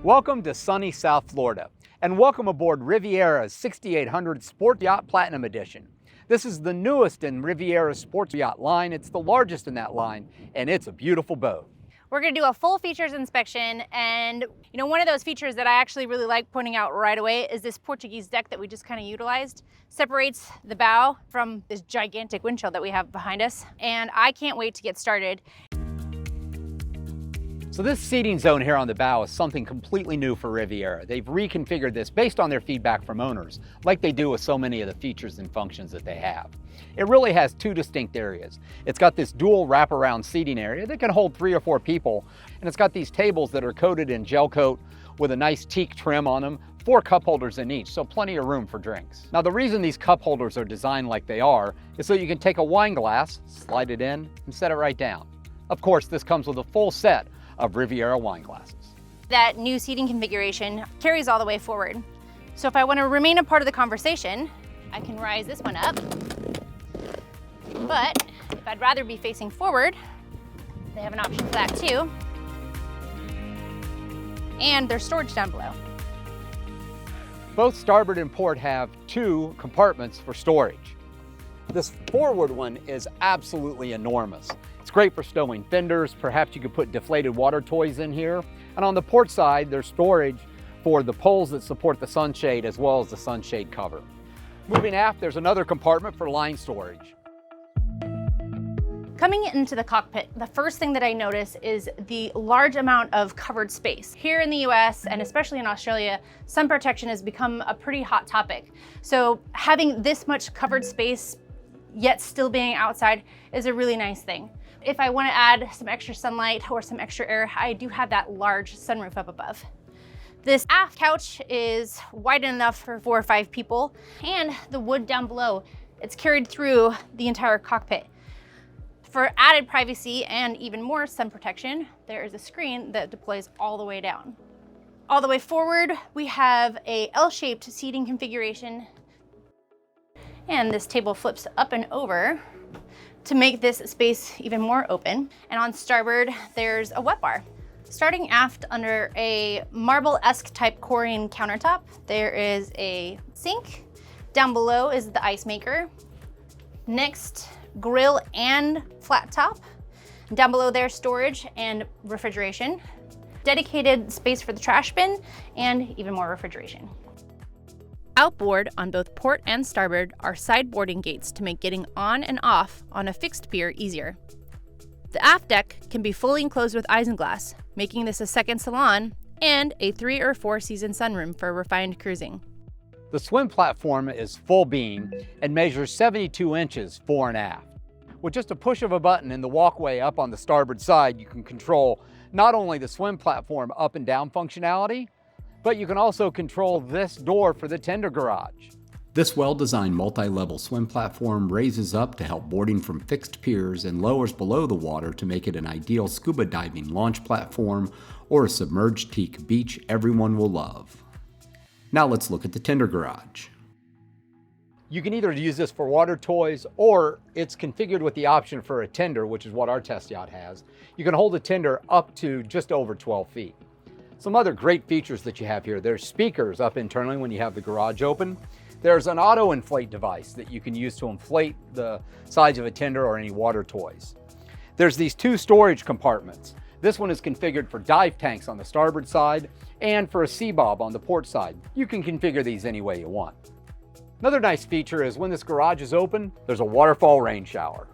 Welcome to sunny South Florida, and welcome aboard Riviera's 6800 Sport Yacht Platinum Edition. This is the newest in Riviera Sports yacht line. It's the largest in that line, and it's a beautiful boat. We're gonna do a full features inspection, and one of those features that I actually really like pointing out right away is this Portuguese deck that we just kind of utilized. Separates the bow from this gigantic windshield that we have behind us, and I can't wait to get started. So this seating zone here on the bow is something completely new for Riviera. They've reconfigured this based on their feedback from owners, like they do with so many of the features and functions that they have. It really has two distinct areas. It's got this dual wraparound seating area that can hold 3 or 4 people, and it's got these tables that are coated in gel coat with a nice teak trim on them, 4 cup holders in each, so plenty of room for drinks. Now the reason these cup holders are designed like they are is so you can take a wine glass, slide it in, and set it right down. Of course, this comes with a full set of Riviera wine glasses. That new seating configuration carries all the way forward. So if I want to remain a part of the conversation, I can rise this one up. But if I'd rather be facing forward, they have an option for that too. And there's storage down below. Both starboard and port have 2 compartments for storage. This forward one is absolutely enormous. It's great for stowing fenders. Perhaps you could put deflated water toys in here. And on the port side, there's storage for the poles that support the sunshade as well as the sunshade cover. Moving aft, there's another compartment for line storage. Coming into the cockpit, the first thing that I notice is the large amount of covered space. Here in the US, and especially in Australia, sun protection has become a pretty hot topic. So having this much covered space, yet still being outside, is a really nice thing. If I want to add some extra sunlight or some extra air, I do have that large sunroof up above. This aft couch is wide enough for 4 or 5 people, and the wood down below, it's carried through the entire cockpit. For added privacy and even more sun protection, there is a screen that deploys all the way down. All the way forward, we have a L-shaped seating configuration, and this table flips up and over to make this space even more open. And on starboard, there's a wet bar. Starting aft under a marble-esque type Corian countertop, there is a sink. Down below is the ice maker. Next, grill and flat top. Down below there, storage and refrigeration. Dedicated space for the trash bin and even more refrigeration. Outboard on both port and starboard are side boarding gates to make getting on and off on a fixed pier easier. The aft deck can be fully enclosed with isinglass, making this a second salon and a 3 or 4 season sunroom for refined cruising. The swim platform is full beam and measures 72 inches fore and aft. With just a push of a button in the walkway up on the starboard side, you can control not only the swim platform up and down functionality, but you can also control this door for the tender garage. This well-designed multi-level swim platform raises up to help boarding from fixed piers and lowers below the water to make it an ideal scuba diving launch platform or a submerged teak beach everyone will love. Now let's look at the tender garage. You can either use this for water toys, or it's configured with the option for a tender, which is what our test yacht has. You can hold a tender up to just over 12 feet. Some other great features that you have here, there's speakers up internally when you have the garage open. There's an auto inflate device that you can use to inflate the sides of a tender or any water toys. There's these 2 storage compartments. This one is configured for dive tanks on the starboard side and for a sea bob on the port side. You can configure these any way you want. Another nice feature is when this garage is open, there's a waterfall rain shower.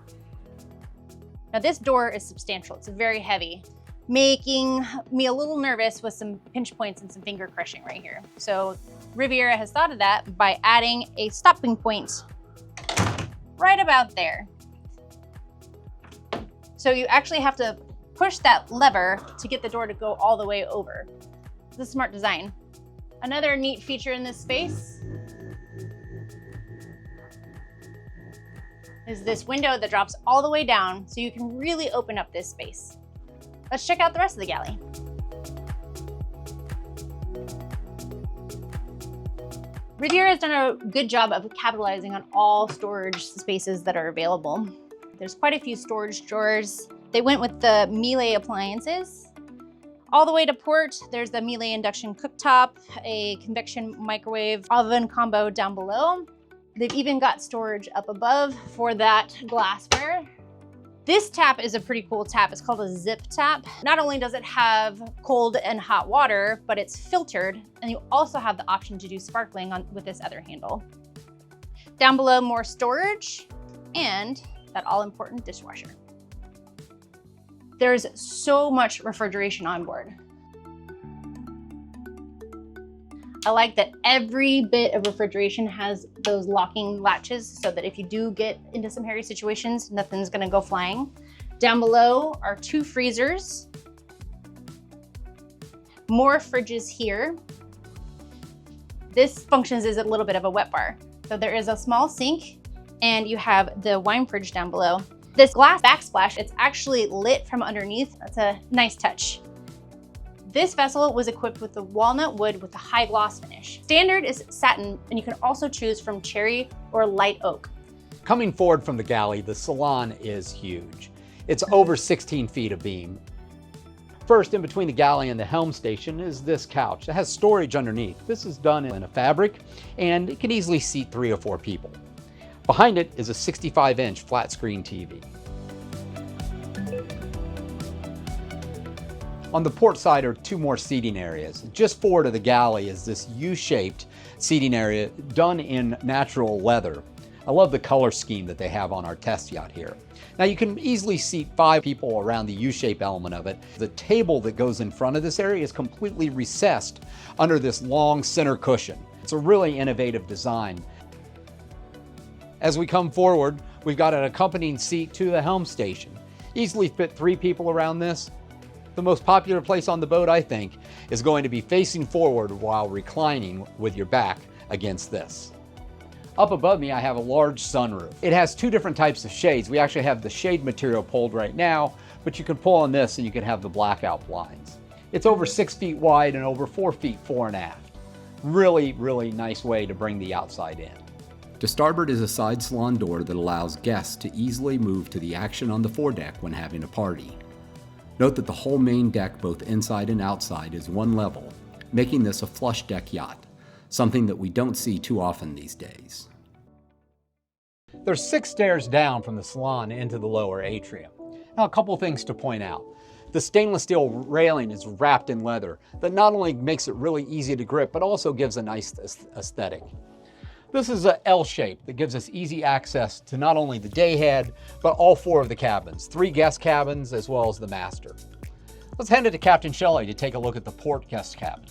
Now this door is substantial, it's very heavy, making me a little nervous with some pinch points and some finger crushing right here. So Riviera has thought of that by adding a stopping point right about there. So you actually have to push that lever to get the door to go all the way over. It's a smart design. Another neat feature in this space is this window that drops all the way down so you can really open up this space. Let's check out the rest of the galley. Riviera has done a good job of capitalizing on all storage spaces that are available. There's quite a few storage drawers. They went with the Miele appliances. All the way to port, there's the Miele induction cooktop, a convection microwave oven combo down below. They've even got storage up above for that glassware. This tap is a pretty cool tap. It's called a zip tap. Not only does it have cold and hot water, but it's filtered, and you also have the option to do sparkling with this other handle. Down below, more storage and that all-important dishwasher. There's so much refrigeration on board. I like that every bit of refrigeration has those locking latches so that if you do get into some hairy situations, nothing's gonna go flying. Down below are 2 freezers. More fridges here. This functions as a little bit of a wet bar. So there is a small sink and you have the wine fridge down below. This glass backsplash, it's actually lit from underneath. That's a nice touch. This vessel was equipped with the walnut wood with the high gloss finish. Standard is satin, and you can also choose from cherry or light oak. Coming forward from the galley, the Salon is huge. It's over 16 feet of beam. First, in between the galley and the helm station is this couch. It has storage underneath. This is done in a fabric, and it can easily seat 3 or 4 people. Behind it is a 65-inch flat screen TV. On the port side are 2 more seating areas. Just forward of the galley is this U-shaped seating area done in natural leather. I love the color scheme that they have on our test yacht here. Now you can easily seat 5 people around the U-shape element of it. The table that goes in front of this area is completely recessed under this long center cushion. It's a really innovative design. As we come forward, we've got an accompanying seat to the helm station. Easily fit 3 people around this. The most popular place on the boat, I think, is going to be facing forward while reclining with your back against this. Up above me, I have a large sunroof. It has 2 different types of shades. We actually have the shade material pulled right now, but you can pull on this and you can have the blackout blinds. It's over 6 feet wide and over 4 feet fore and aft. Really, really nice way to bring the outside in. To starboard is a side salon door that allows guests to easily move to the action on the foredeck when having a party. Note that the whole main deck, both inside and outside, is one level, making this a flush deck yacht, something that we don't see too often these days. There's 6 stairs down from the salon into the lower atrium. Now, a couple things to point out. The stainless steel railing is wrapped in leather that not only makes it really easy to grip, but also gives a nice aesthetic. This is an L shape that gives us easy access to not only the day head, but all 4 of the cabins, 3 guest cabins as well as the master. Let's hand it to Captain Shelley to take a look at the port guest cabin.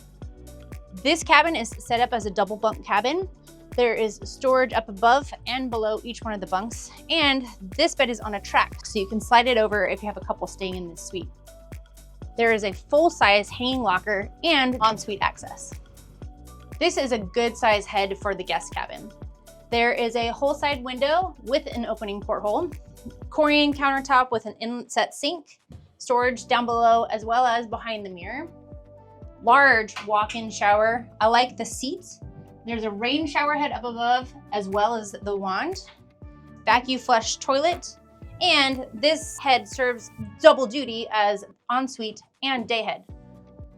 This cabin is set up as a double bunk cabin. There is storage up above and below each one of the bunks, and this bed is on a track, so you can slide it over if you have a couple staying in this suite. There is a full-size hanging locker and ensuite access. This is a good size head for the guest cabin. There is a whole side window with an opening porthole, Corian countertop with an inset sink, storage down below as well as behind the mirror, large walk-in shower. I like the seats. There's a rain shower head up above as well as the wand, vacuum flush toilet, and this head serves double duty as ensuite and day head.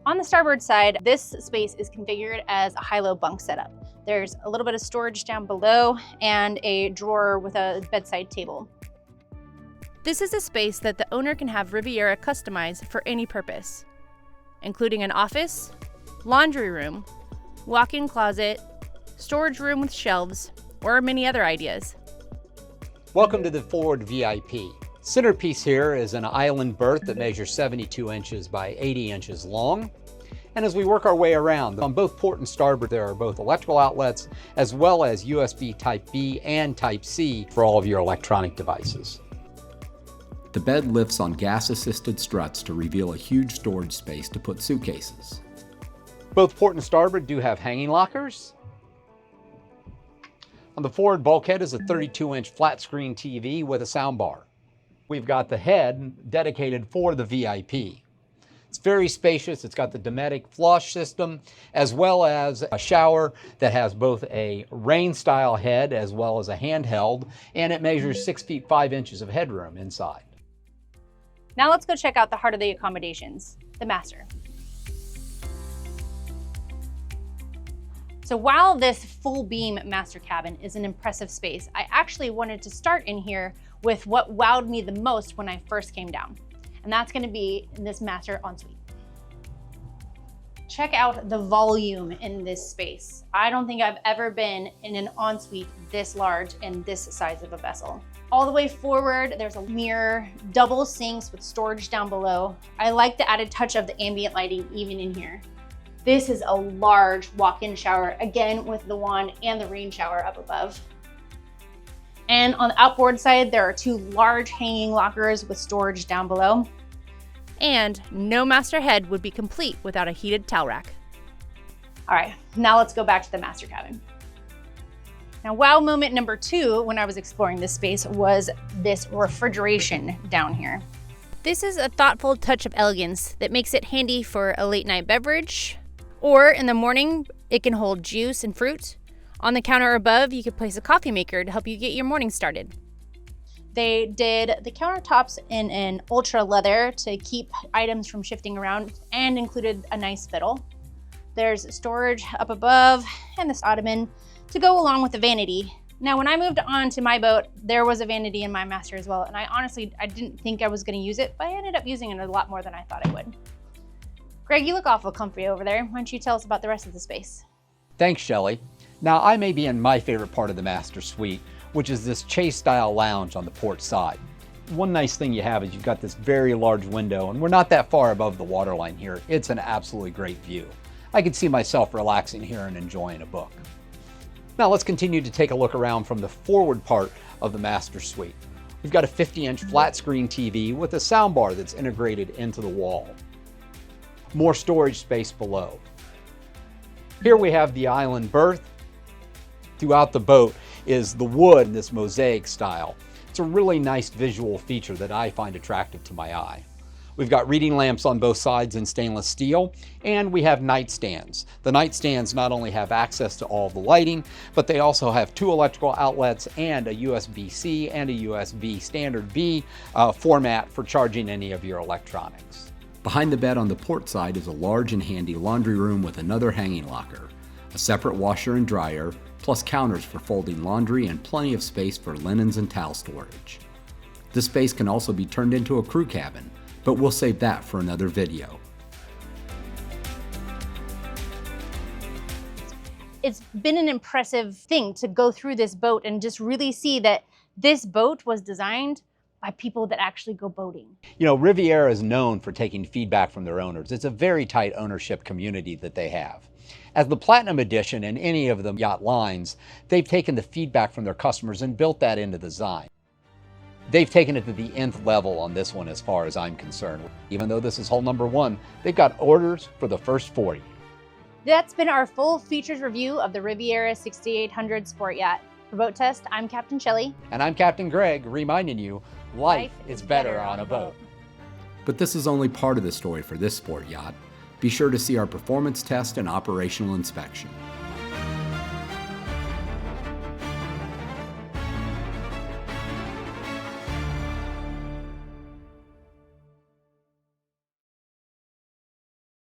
On the starboard side, this space is configured as a high-low bunk setup. There's a little bit of storage down below and a drawer with a bedside table. This is a space that the owner can have Riviera customize for any purpose, including an office, laundry room, walk-in closet, storage room with shelves, or many other ideas. Welcome to the forward VIP. Centerpiece here is an island berth that measures 72 inches by 80 inches long. And as we work our way around, on both port and starboard, there are both electrical outlets as well as USB Type B and Type C for all of your electronic devices. The bed lifts on gas-assisted struts to reveal a huge storage space to put suitcases. Both port and starboard do have hanging lockers. On the forward bulkhead is a 32-inch flat screen TV with a soundbar. We've got the head dedicated for the VIP. It's very spacious. It's got the Dometic flush system, as well as a shower that has both a rain-style head as well as a handheld, and it measures 6 feet 5 inches of headroom inside. Now let's go check out the heart of the accommodations, the master. So while this full beam master cabin is an impressive space, I actually wanted to start in here with what wowed me the most when I first came down. And that's gonna be in this master ensuite. Check out the volume in this space. I don't think I've ever been in an ensuite this large and this size of a vessel. All the way forward, there's a mirror, double sinks with storage down below. I like the added touch of the ambient lighting even in here. This is a large walk-in shower, again with the wand and the rain shower up above. And on the outboard side, there are two large hanging lockers with storage down below. And no master head would be complete without a heated towel rack. All right, now let's go back to the master cabin. Now, wow moment number 2 when I was exploring this space was this refrigeration down here. This is a thoughtful touch of elegance that makes it handy for a late night beverage, or in the morning, it can hold juice and fruit. On the counter above, you could place a coffee maker to help you get your morning started. They did the countertops in an ultra leather to keep items from shifting around and included a nice fiddle. There's storage up above and this ottoman to go along with the vanity. Now, when I moved on to my boat, there was a vanity in my master as well. And I didn't think I was gonna use it, but I ended up using it a lot more than I thought I would. Greg, you look awful comfy over there. Why don't you tell us about the rest of the space? Thanks, Shelley. Now, I may be in my favorite part of the master suite, which is this chase style lounge on the port side. One nice thing you have is you've got this very large window, and we're not that far above the waterline here. It's an absolutely great view. I could see myself relaxing here and enjoying a book. Now let's continue to take a look around from the forward part of the master suite. We've got a 50-inch flat screen TV with a soundbar that's integrated into the wall. More storage space below. Here we have the island berth. Throughout the boat is the wood in this mosaic style. It's a really nice visual feature that I find attractive to my eye. We've got reading lamps on both sides in stainless steel, and we have nightstands. The nightstands not only have access to all the lighting, but they also have 2 electrical outlets and a USB-C and a USB standard B format for charging any of your electronics. Behind the bed on the port side is a large and handy laundry room with another hanging locker, a separate washer and dryer, plus counters for folding laundry and plenty of space for linens and towel storage. This space can also be turned into a crew cabin, but we'll save that for another video. It's been an impressive thing to go through this boat and just really see that this boat was designed by people that actually go boating. You know, Riviera is known for taking feedback from their owners. It's a very tight ownership community that they have. As the Platinum Edition and any of the yacht lines, they've taken the feedback from their customers and built that into the design. They've taken it to the nth level on this one as far as I'm concerned. Even though this is hull number 1, they've got orders for the first 40. That's been our full features review of the Riviera 6800 Sport Yacht. For Boat Test, I'm Captain Shelley. And I'm Captain Greg, reminding you, life is better on a boat. But this is only part of the story for this sport yacht. Be sure to see our performance test and operational inspection.